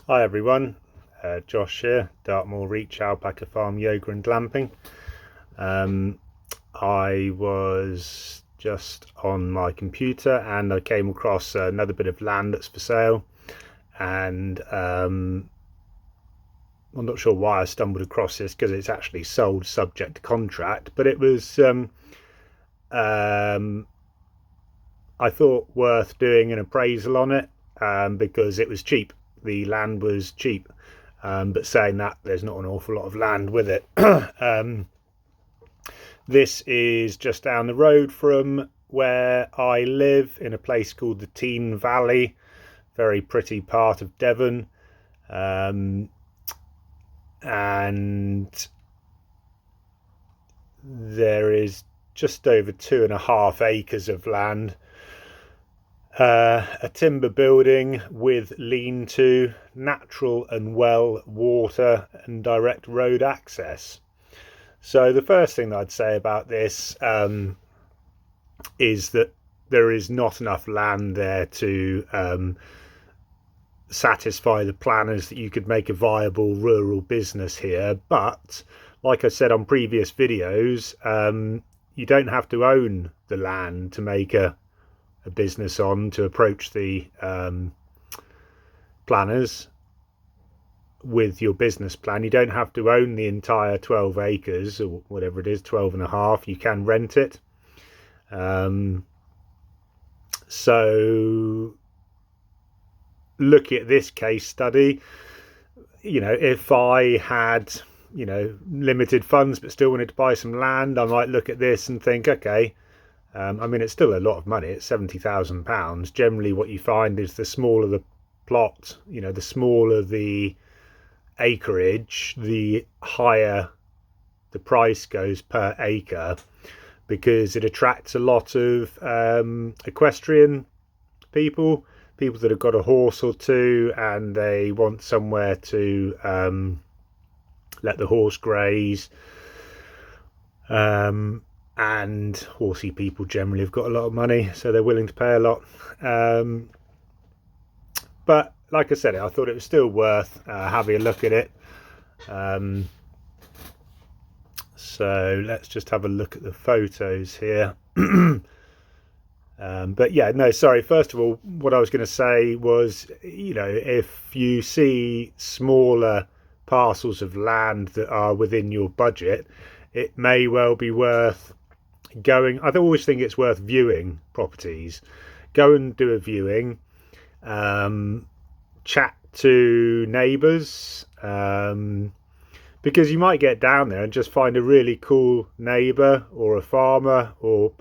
Hi everyone, Josh here, Dartmoor Reach Alpaca Farm Yoga and Glamping. I was just on my computer and I came across another bit of land that's for sale, and I'm not sure why I stumbled across this because it's actually sold subject to contract, but it was um, I thought worth doing an appraisal on it because it was cheap. The land was cheap. But saying that, there's not an awful lot of land with it. This is just down the road from where I live in a place called the Tean Valley, very pretty part of Devon. And there is just over 2.5 acres of land. A timber building with lean-to, natural and well water and direct road access. So the first thing that I'd say about this is that there is not enough land there to satisfy the planners that you could make a viable rural business here. But like I said on previous videos, you don't have to own the land to make a business on, to approach the planners with your business plan. You don't have to own the entire 12 acres or whatever it is, 12.5. You can rent it. So look at this case study. If I had limited funds but still wanted to buy some land, I might look at this and think, okay, it's still a lot of money. It's £70,000. Generally what you find is the smaller the plot, the smaller the acreage, the higher the price goes per acre, because it attracts a lot of equestrian people that have got a horse or two and they want somewhere to let the horse graze. And horsey people generally have got a lot of money, so they're willing to pay a lot. But like I said, I thought it was still worth having a look at it. So let's just have a look at the photos here. But yeah, no, sorry. First of all, what I was going to say was, if you see smaller parcels of land that are within your budget, it may well be worth going. I always think it's worth viewing properties. Go and do a viewing, chat to neighbours, because you might get down there and just find a really cool neighbour or a farmer or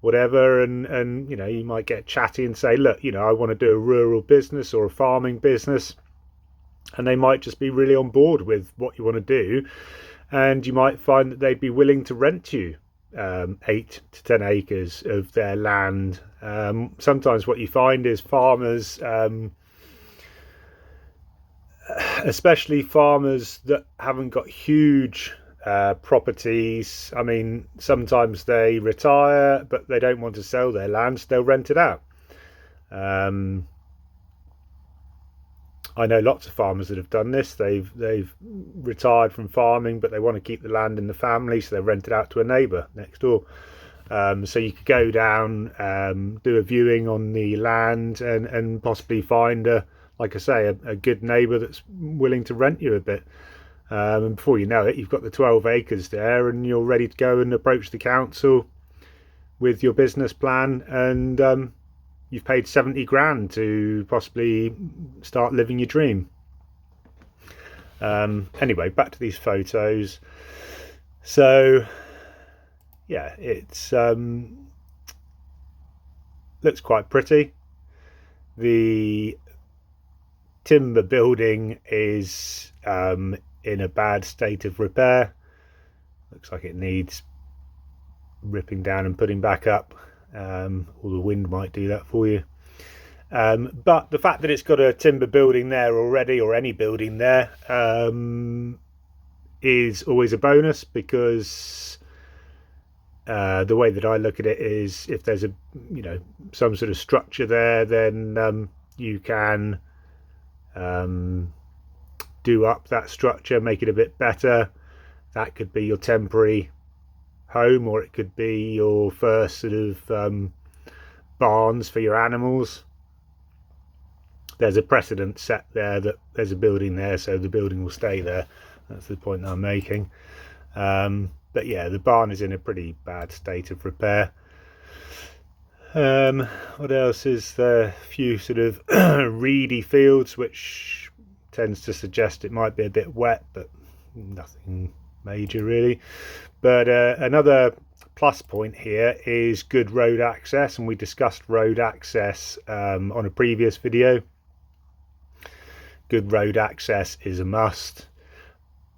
whatever, and you might get chatty and say, look, I want to do a rural business or a farming business, and they might just be really on board with what you want to do, and you might find that they'd be willing to rent you 8 to 10 acres of their land. Sometimes what you find is farmers, especially farmers that haven't got huge properties. Sometimes they retire, but they don't want to sell their land, so they'll rent it out. I know lots of farmers that have done this. They've retired from farming, but they want to keep the land in the family, so they rent it out to a neighbour next door. So you could go down, do a viewing on the land, and possibly find like I say, a good neighbour that's willing to rent you a bit. And before you know it, you've got the 12 acres there, and you're ready to go and approach the council with your business plan, and you've paid 70 grand to possibly start living your dream. Anyway, back to these photos. So yeah, it's looks quite pretty. The timber building is in a bad state of repair. Looks like it needs ripping down and putting back up, or the wind might do that for you. But the fact that it's got a timber building there already, or any building there, is always a bonus, because the way that I look at it is, if there's some sort of structure there, then you can do up that structure, make it a bit better. That could be your temporary home, or it could be your first sort of barns for your animals. There's a precedent set there that there's a building there, so the building will stay there. That's the point that I'm making. But yeah, the barn is in a pretty bad state of repair. What else is there? A few sort of reedy fields, which tends to suggest it might be a bit wet, but nothing major really. But another plus point here is good road access, and we discussed road access on a previous video. Good road access is a must.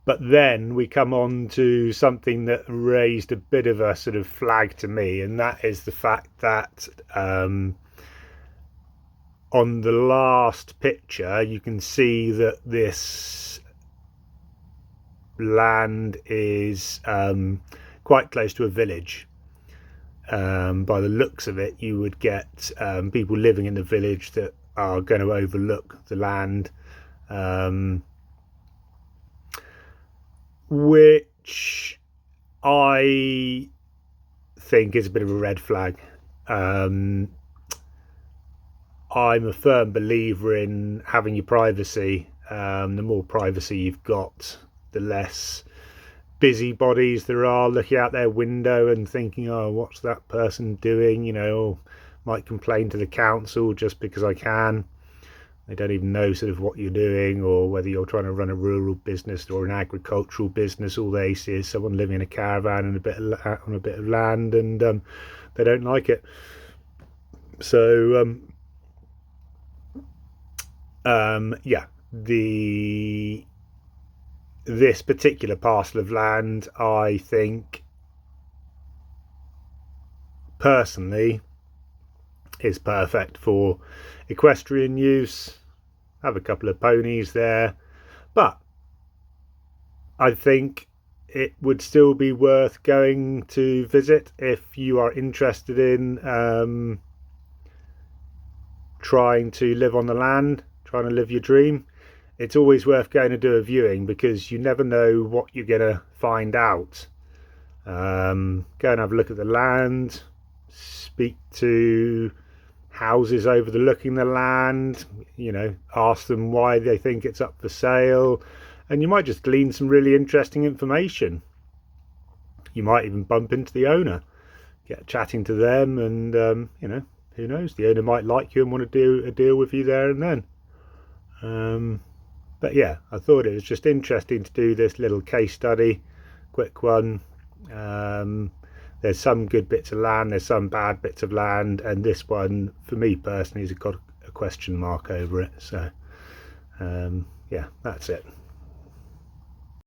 But then we come on to something that raised a bit of a sort of flag to me, and that is the fact that on the last picture you can see that this land is quite close to a village. By the looks of it, you would get people living in the village that are going to overlook the land, which I think is a bit of a red flag. I'm a firm believer in having your privacy. The more privacy you've got, the less busybodies there are looking out their window and thinking, oh, what's that person doing, you know, or might complain to the council just because I can. They don't even know sort of what you're doing, or whether you're trying to run a rural business or an agricultural business. All they see is someone living in a caravan and on a bit of land, and they don't like it. So yeah, this particular parcel of land, I think personally is perfect for equestrian use. Have a couple of ponies there, but I think it would still be worth going to visit if you are interested in trying to live on the land, trying to live your dream. It's always worth going to do a viewing, because you never know what you're going to find out. Go and have a look at the land, speak to houses overlooking the land, you know, ask them why they think it's up for sale, and you might just glean some really interesting information. You might even bump into the owner, get chatting to them, and you know, who knows, the owner might like you and want to do a deal with you there and then. But yeah, I thought it was just interesting to do this little case study, quick one. There's some good bits of land, there's some bad bits of land, and this one, for me personally, has got a question mark over it. So yeah, that's it.